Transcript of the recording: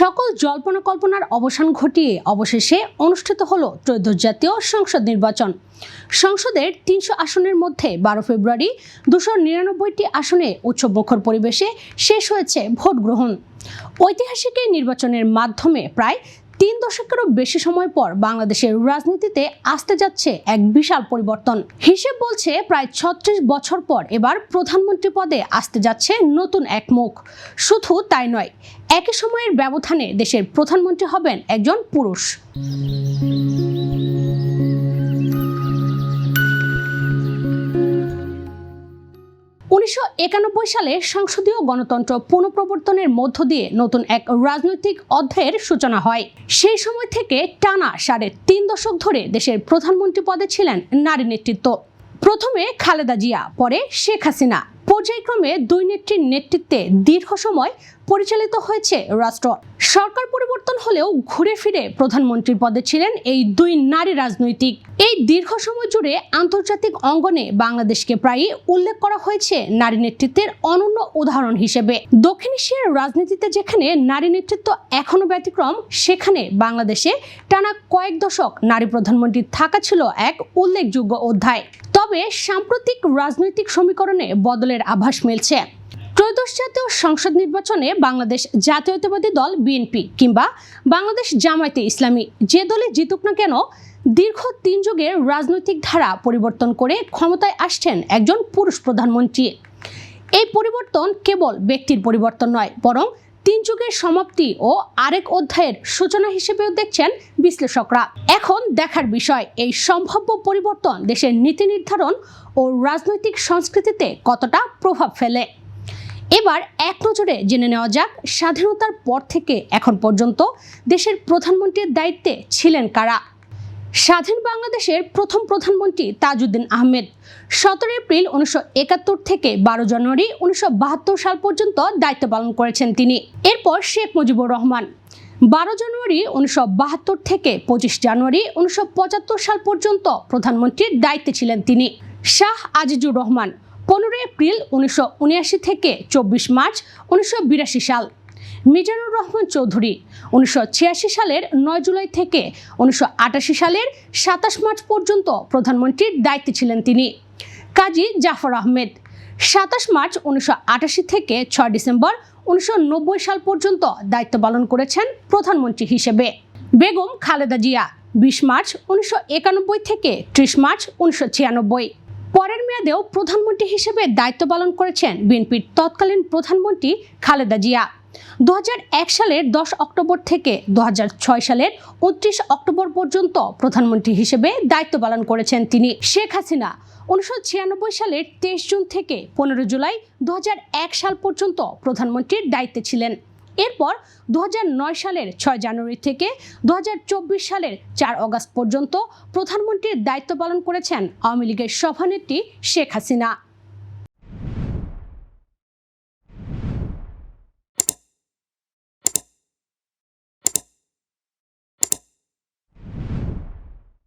সকল জল্পনা কল্পনার অবসান ঘটিয়ে অবশেষে অনুষ্ঠিত হলো ত্রয়োদশ জাতীয় সংসদ নির্বাচন। সংসদের ৩০০ আসনের মধ্যে ১২ ফেব্রুয়ারি ২৯৯টি আসনে উৎসবমুখর পরিবেশে শেষ হয়েছে ভোট গ্রহণ। ঐতিহাসিক এই নির্বাচনের মাধ্যমে প্রায় ৩ দশকেরও বেশি সময় পর বাংলাদেশের রাজনীতিতে আসতে যাচ্ছে এক বিশাল পরিবর্তন। হিসেব বলছে প্রায় ৩৬ বছর পর এবার প্রধানমন্ত্রী পদে আসতে যাচ্ছে নতুন এক মুখ। শুধু তাই নয়, একই সময়ের ব্যবধানে দেশের প্রধানমন্ত্রী হবেন একজন পুরুষ। ১৯৯১ সালে সংসদীয় গণতন্ত্র পুনঃপ্রবর্তনের মধ্য দিয়ে নতুন এক রাজনৈতিক অধ্যায়ের সূচনা হয়। সেই সময় থেকে টানা ৩.৫ দশক ধরে দেশের প্রধানমন্ত্রী পদে ছিলেন নারী নেতৃত্ব। প্রথমে খালেদা জিয়া, পরে শেখ হাসিনা, পর্যায়ক্রমে দুই নেত্রীর নেতৃত্বে দীর্ঘ সময় পরিচালিত হয়েছে রাষ্ট্র। সরকার পরিবর্তন হলেও ঘুরে ফিরে প্রধানমন্ত্রীর পদে ছিলেন এই দুই নারী রাজনৈতিক। এই দীর্ঘ সময় জুড়ে আন্তর্জাতিক অঙ্গনে বাংলাদেশকে প্রায়ই উল্লেখ করা হয়েছে নারী নেতৃত্বের অনন্য উদাহরণ হিসেবে। দক্ষিণ এশিয়ার রাজনীতিতে যেখানে নারী নেতৃত্ব এখনো ব্যতিক্রম, সেখানে বাংলাদেশে টানা কয়েক দশক নারী প্রধানমন্ত্রী থাকা ছিল এক উল্লেখযোগ্য অধ্যায়। তবে সাম্প্রতিক রাজনৈতিক সমীকরণে বদলের আভাস মিলছে। ত্রয়োদশ জাতীয় সংসদ নির্বাচনে বাংলাদেশ জাতীয়তাবাদী দল বিএনপি কিংবা বাংলাদেশ জামায়াতে ইসলামী যে দলে জিতুক না কেন, দীর্ঘ ৩ যুগের রাজনৈতিক ধারা পরিবর্তন করে ক্ষমতায় আসছেন একজন পুরুষ প্রধানমন্ত্রী। এই পরিবর্তন কেবল ব্যক্তির পরিবর্তন নয়, বরং ৩ যুগের সমাপ্তি ও আরেক অধ্যায়ের সূচনা হিসেবেও দেখছেন বিশ্লেষকরা। এখন দেখার বিষয়, এই সম্ভাব্য পরিবর্তন দেশের নীতি নির্ধারণ ও রাজনৈতিক সংস্কৃতিতে কতটা প্রভাব ফেলে। এবার এক নজরে জেনে নেওয়া যাক, স্বাধীনতার পর থেকে এখন পর্যন্ত দেশের প্রধানমন্ত্রীর দায়িত্বে ছিলেন কারা। স্বাধীন বাংলাদেশের প্রথম প্রধানমন্ত্রী তাজউদ্দিন আহমেদ ১৭ এপ্রিল ১৯৭১ থেকে ১২ জানুয়ারি ১৯৭২ সাল পর্যন্ত দায়িত্ব পালন করেছেন তিনি। এরপর শেখ মুজিবুর রহমান ১২ জানুয়ারি ১৯৭২ থেকে ২৫ জানুয়ারি ১৯৭৫ সাল পর্যন্ত প্রধানমন্ত্রীর দায়িত্বে ছিলেন তিনি। শাহ আজিজুর রহমান ১৫ এপ্রিল ১৯৭৯ থেকে ২৪ মার্চ ১৯৮২ সাল। মিজানুর রহমান চৌধুরী ১৯৮৬ সালের ৯ জুলাই থেকে ১৯৮৮ সালের ২৭ মার্চ পর্যন্ত প্রধানমন্ত্রীর দায়িত্বে ছিলেন তিনি। কাজী জাফর আহমেদ ২৭ মার্চ ১৯৮৮ থেকে ৬ ডিসেম্বর ১৯৯০ সাল পর্যন্ত দায়িত্ব পালন করেছেন প্রধানমন্ত্রী হিসেবে। বেগম খালেদা জিয়া ২০ মার্চ ১৯৯১ থেকে ৩০ মার্চ ১৯৯৬। পরের মেয়াদেও প্রধানমন্ত্রী হিসেবে দায়িত্ব পালন করেছেন বিএনপির তৎকালীন প্রধানমন্ত্রী খালেদা জিয়া। ২০০১ সালের ১০ অক্টোবর থেকে ২০০৬ সালের ২৯ অক্টোবর পর্যন্ত প্রধানমন্ত্রী হিসেবে দায়িত্ব পালন করেছেন তিনি। শেখ হাসিনা ১৯৯৬ সালের ২৩ জুন থেকে ১৫ জুলাই ২০০১ সাল পর্যন্ত প্রধানমন্ত্রীর দায়িত্বে ছিলেন। এরপর ২০০৯ সালের ৬ জানুয়ারি থেকে ২০২৪ সালের ৪ অগাস্ট পর্যন্ত প্রধানমন্ত্রীর দায়িত্ব পালন করেছেন আওয়ামী লীগের সভানেত্রী শেখ হাসিনা।